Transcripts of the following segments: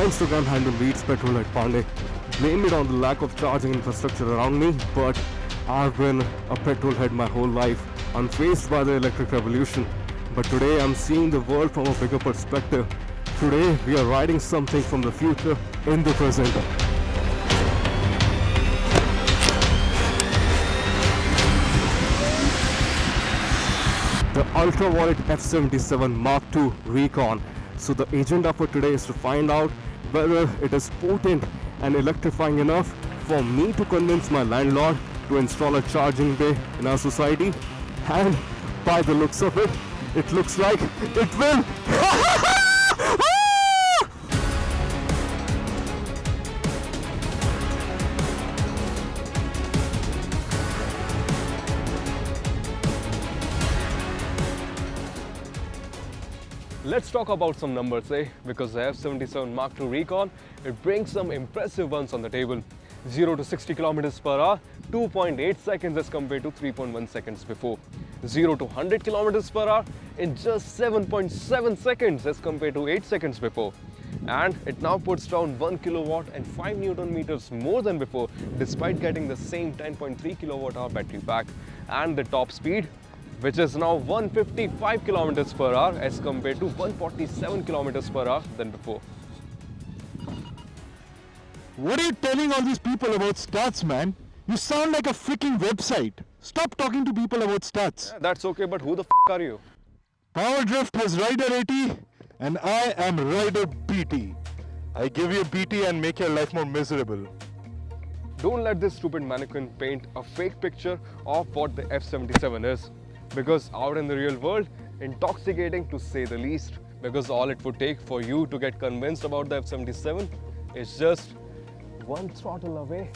Instagram handle reads Petrolhead Pandey. Blame it on the lack of charging infrastructure around me, but I've been a petrolhead my whole life, unfazed by the electric revolution. But today I'm seeing the world from a bigger perspective. Today we are riding something from the future in the present. The Ultraviolette F77 Mach II Recon. So the agenda for today is to find out whether it is potent and electrifying enough for me to convince my landlord to install a charging bay in our society. And by the looks of it, it looks like it will. Let's talk about some numbers, because the F77 Mach II Recon, it brings some impressive ones on the table. 0 to 60 kilometers per hour, 2.8 seconds as compared to 3.1 seconds before. 0 to 100 kilometers per hour in just 7.7 seconds as compared to 8 seconds before. And it now puts down 1 kilowatt and 5 Newton meters more than before, despite getting the same 10.3 kilowatt hour battery pack. And the top speed, which is now 155 kilometers per hour as compared to 147 kilometers per hour than before. What are you telling all these people about stats, man? You sound like a freaking website. Stop talking to people about stats. Yeah, that's okay, but who the f are you? Power Drift has Rider 80 and I am Rider BT. I give you BT and make your life more miserable. Don't let this stupid mannequin paint a fake picture of what the F77 is. Because out in the real world, intoxicating to say the least. Because all it would take for you to get convinced about the F77 is just one throttle away.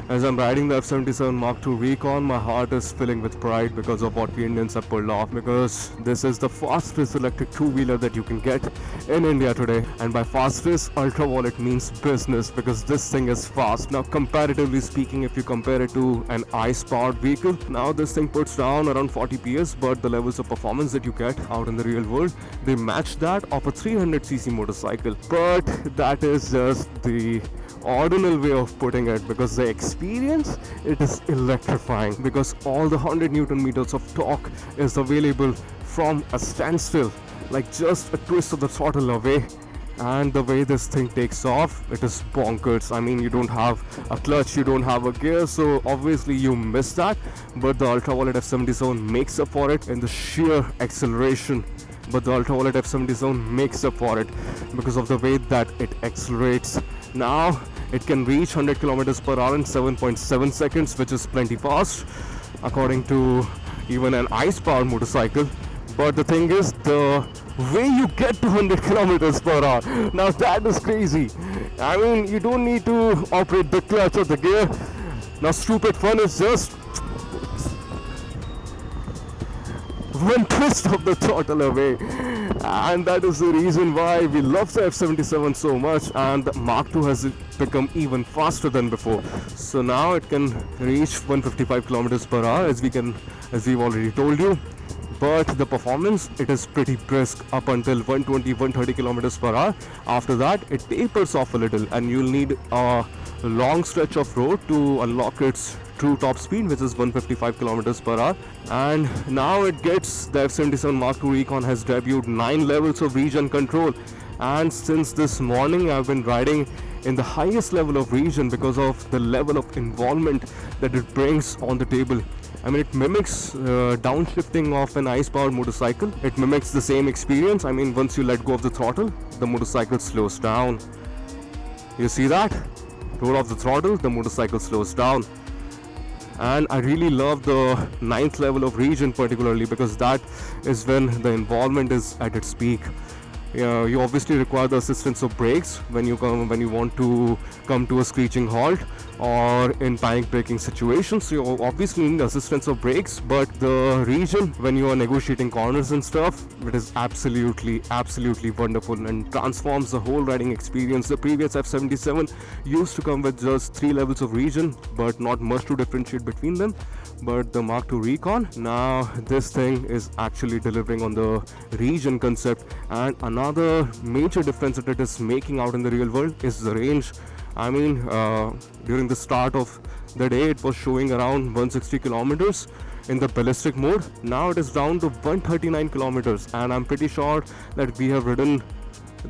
As I'm riding the F77 Mach II Recon, my heart is filling with pride because of what we Indians have pulled off. Because this is the fastest electric two-wheeler that you can get in India today. And by fastest, ultraviolet means business, because this thing is fast. Now, comparatively speaking, if you compare it to an ICE-powered vehicle, now this thing puts down around 40 PS, but the levels of performance that you get out in the real world, they match that of a 300cc motorcycle. But that is just the ordinal way of putting it, because the experience, it is electrifying, because all the 100 Newton meters of torque is available from a standstill, like just a twist of the throttle away. And the way this thing takes off, it is bonkers. I mean, you don't have a clutch, you don't have a gear, so obviously you miss that, but the Ultraviolette F77 makes up for it in the sheer acceleration. But the Ultraviolette F77 makes up for it because of the way that it accelerates. Now it can reach 100 kilometers per hour in 7.7 seconds, which is plenty fast according to even an ICE-powered motorcycle. But the thing is, the way you get to 100 kilometers per hour, now that is crazy. I mean, you don't need to operate the clutch or the gear. Now stupid fun is just one twist of the throttle away, and that is the reason why we love the F77 so much, and the Mach II has become even faster than before. So now it can reach 155 kilometers per hour, as we've already told you. But the performance, it is pretty brisk up until 120-130 kilometers per hour. After that, it tapers off a little, and you'll need a long stretch of road to unlock its true top speed, which is 155 kilometers per hour. And now it gets, the F77 Mach II Recon has debuted 9 levels of region control. And since this morning, I've been riding in the highest level of region because of the level of involvement that it brings on the table. I mean, it mimics downshifting of an ICE-powered motorcycle. It mimics the same experience. I mean, once you let go of the throttle, the motorcycle slows down. You see that? Roll off the throttle, the motorcycle slows down. And I really love the 9th level of region particularly, because that is when the involvement is at its peak. You obviously require the assistance of brakes when you want to come to a screeching halt, or in panic braking situations. So you obviously need assistance of brakes, but the Region, when you are negotiating corners and stuff, it is absolutely wonderful and transforms the whole riding experience. The previous F77 used to come with just 3 levels of Region, but not much to differentiate between them. But the Mark II Recon, now this thing is actually delivering on the Region concept. And another major difference that it is making out in the real world is the range. I mean, during the start of the day, it was showing around 160 kilometers in the ballistic mode. Now it is down to 139 kilometers, and I'm pretty sure that we have ridden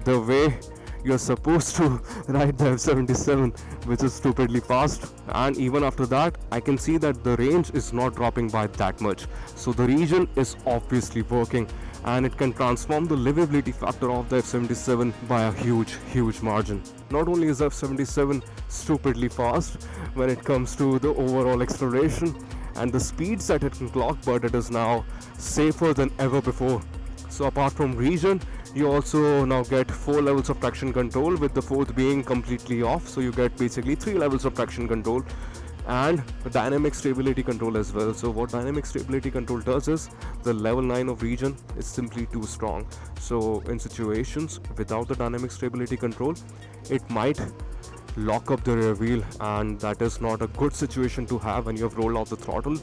the way you're supposed to ride the F77, which is stupidly fast. And even after that, I can see that the range is not dropping by that much. So the Region is obviously working, and it can transform the livability factor of the F77 by a huge margin. Not only is the F77 stupidly fast when it comes to the overall acceleration and the speeds that it can clock, but it is now safer than ever before. So apart from Region, you also now get 4 levels of traction control, with the 4th being completely off. So you get basically 3 levels of traction control and dynamic stability control as well. So what dynamic stability control does is, the level 9 of Region is simply too strong. So in situations without the dynamic stability control, it might lock up the rear wheel, and that is not a good situation to have when you have rolled out the throttle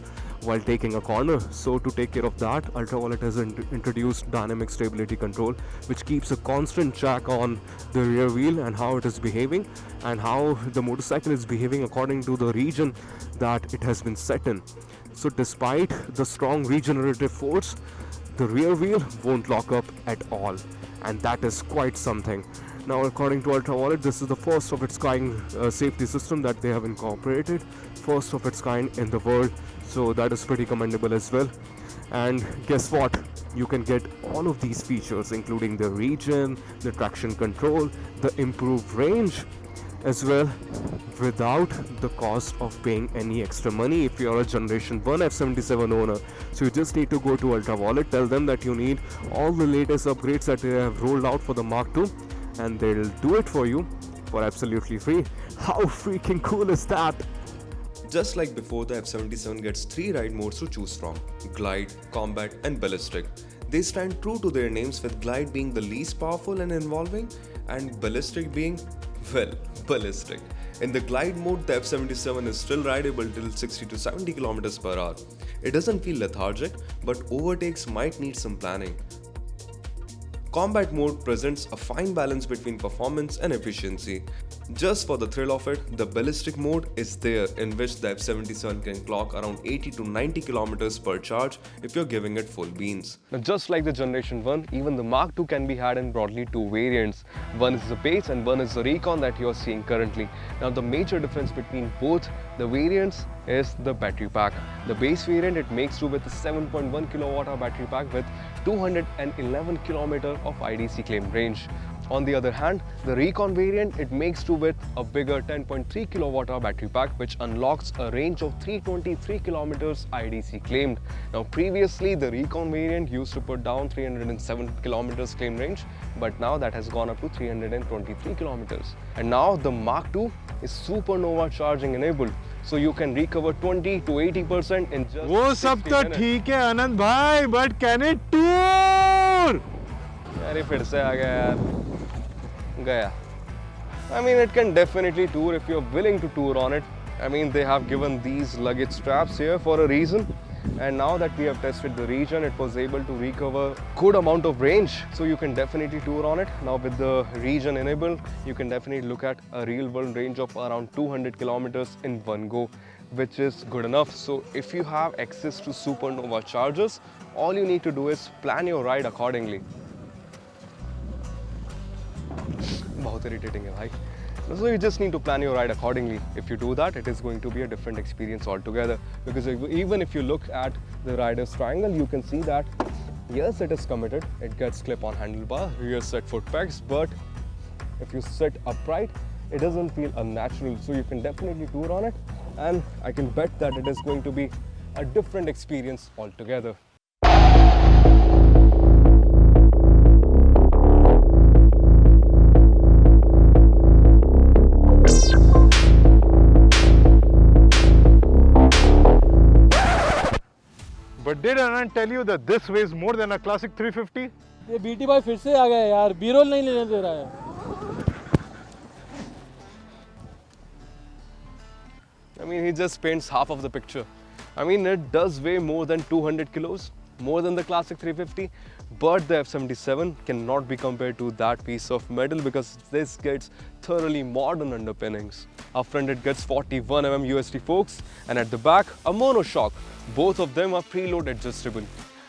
while taking a corner. So to take care of that, Ultraviolette has introduced dynamic stability control, which keeps a constant check on the rear wheel and how it is behaving, and how the motorcycle is behaving according to the region that it has been set in. So despite the strong regenerative force, the rear wheel won't lock up at all, and that is quite something. Now, according to Ultraviolette, this is the first of its kind safety system that they have incorporated, first of its kind in the world. So that is pretty commendable as well. And guess what? You can get all of these features, including the Region, the traction control, the improved range as well, without the cost of paying any extra money if you are a Generation 1 F77 owner. So you just need to go to Ultraviolette, tell them that you need all the latest upgrades that they have rolled out for the Mark II, and they'll do it for you for absolutely free. How freaking cool is that? Just like before, the F77 gets 3 ride modes to choose from: Glide, Combat and Ballistic. They stand true to their names, with Glide being the least powerful and involving, and Ballistic being, well, ballistic. In the Glide mode, the F77 is still rideable till 60 to 70 km per hour. It doesn't feel lethargic, but overtakes might need some planning. Combat mode presents a fine balance between performance and efficiency. Just for the thrill of it, the ballistic mode is there, in which the F77 can clock around 80 to 90 kilometers per charge if you're giving it full beans. Now, just like the Generation 1, even the Mark II can be had in broadly 2 variants. One is the base and one is the Recon that you're seeing currently. Now, the major difference between both the variants is the battery pack. The base variant, it makes do with a 7.1 kWh battery pack with 211 km of IDC claim range. On the other hand, the Recon variant, it makes do with a bigger 10.3 kWh battery pack, which unlocks a range of 323 km IDC claimed. Now, previously the Recon variant used to put down 307 km claim range, but now that has gone up to 323 km. And now the Mark II is supernova charging enabled, so you can recover 20 to 80% in just 60 minutes. वो सब तो ठीक है आनंद भाई, but can it tour? अरे फिर से आ गया यार, गया. I mean, it can definitely tour if you're willing to tour on it. I mean, they have given these luggage straps here for a reason. And now that we have tested the Region, it was able to recover good amount of range. So you can definitely tour on it. Now with the Region enabled, you can definitely look at a real world range of around 200 kilometers in one go, which is good enough. So if you have access to supernova chargers, all you need to do is plan your ride accordingly. बहुत irritating है भाई. So you just need to plan your ride accordingly. If you do that, it is going to be a different experience altogether. Because even if you look at the rider's triangle, you can see that yes, it is committed. It gets clip-on handlebar, rear set foot pegs, but if you sit upright, it doesn't feel unnatural. So you can definitely tour on it, and I can bet that it is going to be a different experience altogether. can't tell you that this weighs more than a classic 350? ये BT भाई फिर से आ गया यार, B-role नहीं लेने दे रहा है. I mean, he just paints half of the picture. I mean, it does weigh more than 200 kilos, more than the classic 350, but the F77 cannot be compared to that piece of metal because this gets thoroughly modern underpinnings. Up front it gets 41 mm USD forks, and at the back a monoshock. Both of them are preload adjustable.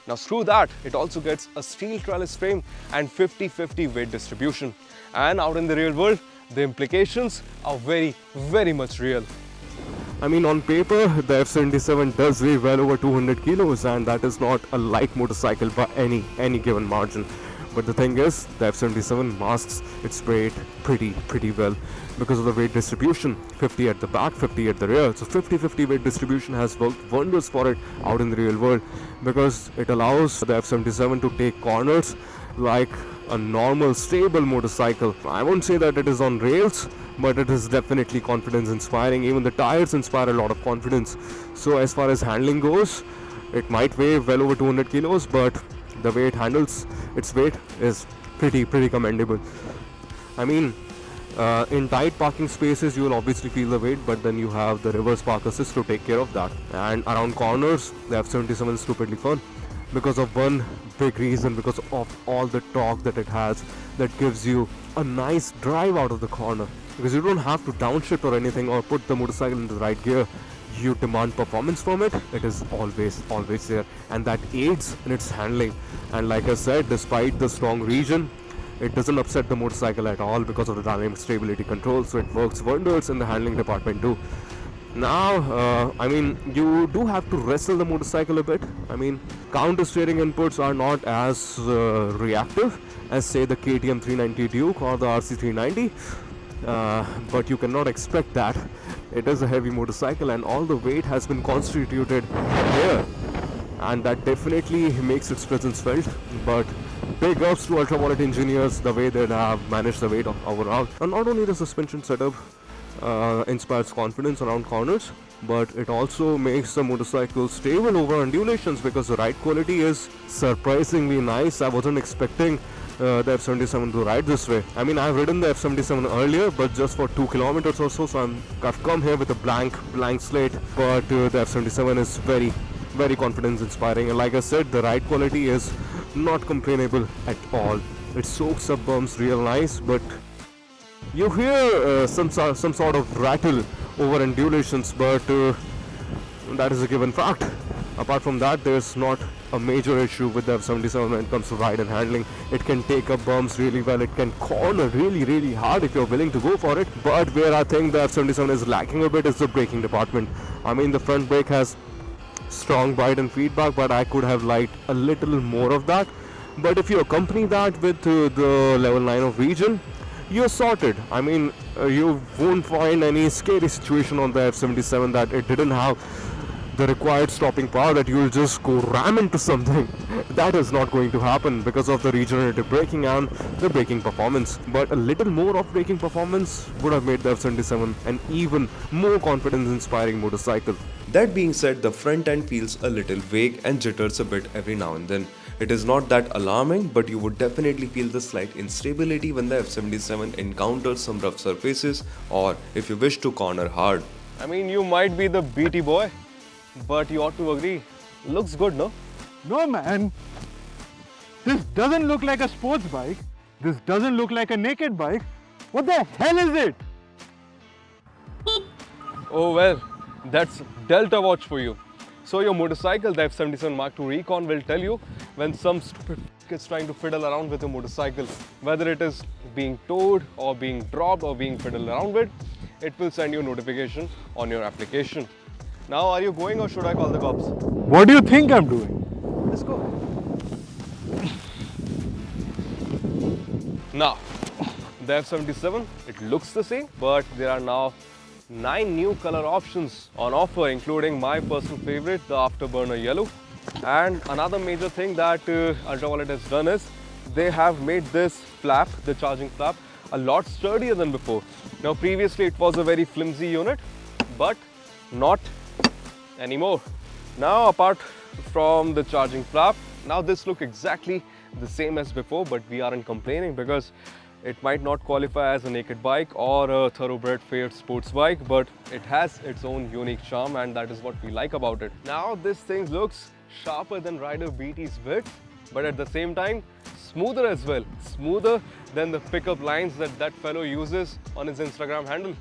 Now screw that, it also gets a steel trellis frame and 50-50 weight distribution. And out in the real world, the implications are very much real. I mean, on paper, the F77 does weigh well over 200 kilos, and that is not a light motorcycle by any given margin. But the thing is, the F77 masks its weight pretty well because of the weight distribution. 50 at the back, 50 at the rear. So 50-50 weight distribution has worked wonders for it out in the real world because it allows the F77 to take corners like a normal stable motorcycle. I won't say that it is on rails, but it is definitely confidence inspiring. Even the tires inspire a lot of confidence. So as far as handling goes, it might weigh well over 200 kilos, but the way it handles its weight is pretty commendable. I mean, in tight parking spaces you will obviously feel the weight, but then you have the reverse park assist to take care of that. And around corners, the F77 is stupidly fun because of one big reason, because of all the torque that it has that gives you a nice drive out of the corner. Because you don't have to downshift or anything or put the motorcycle into the right gear. You demand performance from it, it is always there, and that aids in its handling. And like I said, despite the strong region, it doesn't upset the motorcycle at all because of the dynamic stability control, so it works wonders in the handling department too. Now, I mean, you do have to wrestle the motorcycle a bit. I mean, counter steering inputs are not as reactive as say the KTM 390 Duke or the RC 390, but you cannot expect that. It is a heavy motorcycle and all the weight has been constituted here, and that definitely makes its presence felt. But big ups to Ultraviolette engineers, the way they have managed the weight overall. And not only the suspension setup inspires confidence around corners, but it also makes the motorcycle stable over undulations because the ride quality is surprisingly nice. I wasn't expecting the F77 to ride this way. I mean, I've ridden the F77 earlier, but just for 2 kilometers or so, so I've come here with a blank slate. But the F77 is very confidence inspiring, and like I said, the ride quality is not complainable at all. It soaks up bumps real nice, but you hear some sort of rattle over undulations, but that is a given fact. Apart from that, there's not a major issue with the F77 when it comes to ride and handling. It can take up bumps really well, it can corner really hard if you're willing to go for it. But where I think the F77 is lacking a bit is the braking department. I mean, the front brake has strong bite and feedback, but I could have liked a little more of that. But if you accompany that with the level 9 of region, you're sorted. I mean, you won't find any scary situation on the F77 that it didn't have the required stopping power, that you'll just go ram into something. That is not going to happen because of the regenerative braking and the braking performance. But a little more of braking performance would have made the F77 an even more confidence inspiring motorcycle. That being said, the front end feels a little vague and jitters a bit every now and then. It is not that alarming, but you would definitely feel the slight instability when the F77 encounters some rough surfaces or if you wish to corner hard. I mean, you might be the BT boy, but you ought to agree, looks good, no? No man, this doesn't look like a sports bike. This doesn't look like a naked bike. What the hell is it? Oh well, that's Delta Watch for you. So your motorcycle, the F77 Mach 2 Recon, will tell you when some stupid is trying to fiddle around with your motorcycle. Whether it is being towed or being dropped or being fiddled around with, it will send you a notification on your application. Now, are you going or should I call the cops? What do you think I'm doing? Let's go. Now, the F77, it looks the same, but there are now 9 new color options on offer, including my personal favorite, the Afterburner Yellow. And another major thing that Ultraviolette has done is they have made this flap, the charging flap, a lot sturdier than before. Now, previously it was a very flimsy unit, but not anymore. Now, apart from the charging flap. Now this looks exactly the same as before, but we aren't complaining because it might not qualify as a naked bike or a thoroughbred fair sports bike, but it has its own unique charm, and that is what we like about it. Now this thing looks sharper than Rider BT's width, but at the same time smoother as well. Smoother than the pickup lines that that fellow uses on his Instagram handle.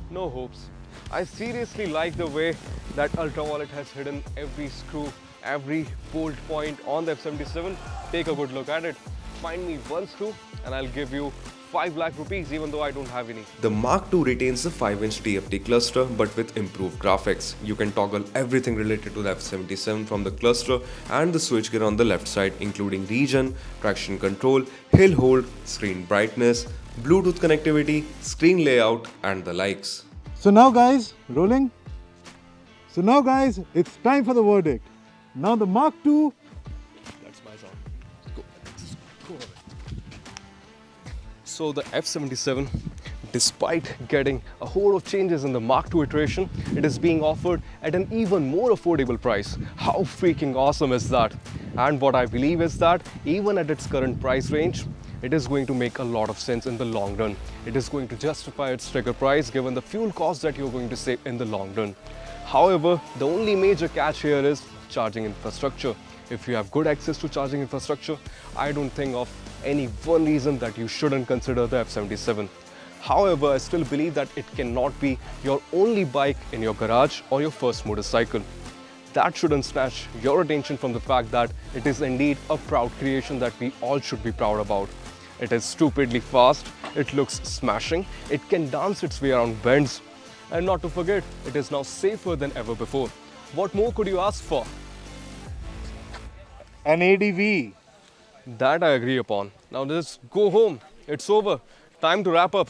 No hopes. I seriously like the way that Ultraviolette has hidden every screw, every bolt point on the F77. Take a good look at it. Find me one screw and I'll give you 5 lakh rupees, even though I don't have any. The Mark II retains the 5-inch TFT cluster but with improved graphics. You can toggle everything related to the F77 from the cluster and the switchgear on the left side, including regen, traction control, hill hold, screen brightness, Bluetooth connectivity, screen layout and the likes. So now guys, rolling. So now guys, it's time for the verdict. Now the Mark II. That's my sound. Go. So the F77, despite getting a whole of changes in the Mark II iteration, it is being offered at an even more affordable price. How freaking awesome is that? And what I believe is that even at its current price range, it is going to make a lot of sense in the long run. It is going to justify its trigger price given the fuel cost that you're going to save in the long run. However, the only major catch here is charging infrastructure. If you have good access to charging infrastructure, I don't think of any one reason that you shouldn't consider the F77. However, I still believe that it cannot be your only bike in your garage or your first motorcycle. That shouldn't snatch your attention from the fact that it is indeed a proud creation that we all should be proud about. It is stupidly fast, it looks smashing, it can dance its way around bends, and not to forget, it is now safer than ever before. What more could you ask for? An ADV. That I agree upon. Now let's go home. It's over. Time to wrap up.